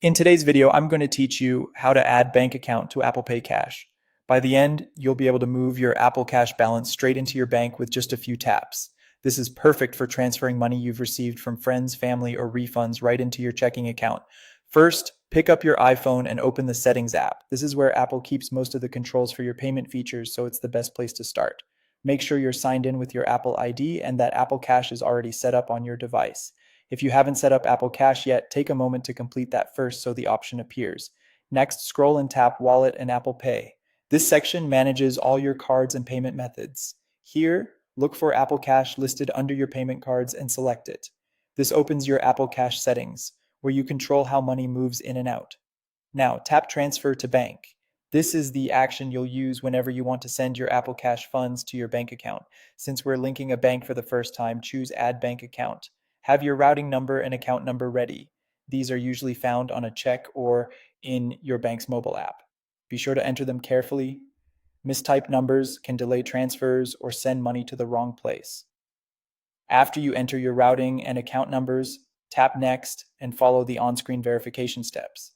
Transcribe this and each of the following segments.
In today's video, I'm going to teach you how to add bank account to ApplePay Cash. By the end, you'll be able to move your Apple Cash balance straight into your bank with just a few taps. This is perfect for transferring money you've received from friends, family, or refunds right into your checking account. First, pick up your iPhone and open the Settings app. This is where Apple keeps most of the controls for your payment features, so it's the best place to start. Make sure you're signed in with your Apple ID and that Apple Cash is already set up on your device. If you haven't set up Apple Cash yet, take a moment to complete that first so the option appears. Next, scroll and tap Wallet and Apple Pay. This section manages all your cards and payment methods. Here, look for Apple Cash listed under your payment cards and select it. This opens your Apple Cash settings, where you control how money moves in and out. Now, tap Transfer to Bank. This is the action you'll use whenever you want to send your Apple Cash funds to your bank account. Since we're linking a bank for the first time, choose Add Bank Account. Have your routing number and account number ready. These are usually found on a check or in your bank's mobile app. Be sure to enter them carefully. Mistyped numbers can delay transfers or send money to the wrong place. After you enter your routing and account numbers, tap Next and follow the on-screen verification steps.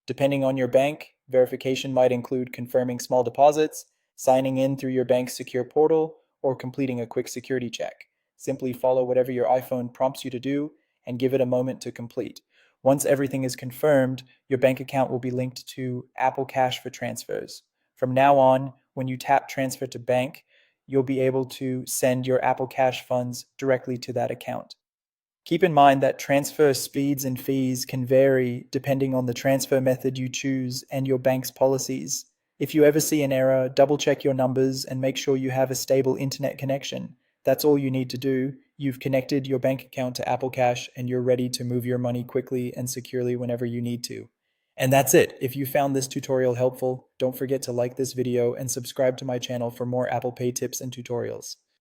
Depending on your bank, verification might include confirming small deposits, signing in through your bank's secure portal, or completing a quick security check. Simply follow whatever your iPhone prompts you to do and give it a moment to complete. Once everything is confirmed, your bank account will be linked to Apple Cash for transfers. From now on, when you tap Transfer to Bank, you'll be able to send your Apple Cash funds directly to that account. Keep in mind that transfer speeds and fees can vary depending on the transfer method you choose and your bank's policies. If you ever see an error, double check your numbers and make sure you have a stable internet connection. That's all you need to do. You've connected your bank account to Apple Cash and you're ready to move your money quickly and securely whenever you need to. And that's it. If you found this tutorial helpful, don't forget to like this video and subscribe to my channel for more Apple Pay tips and tutorials.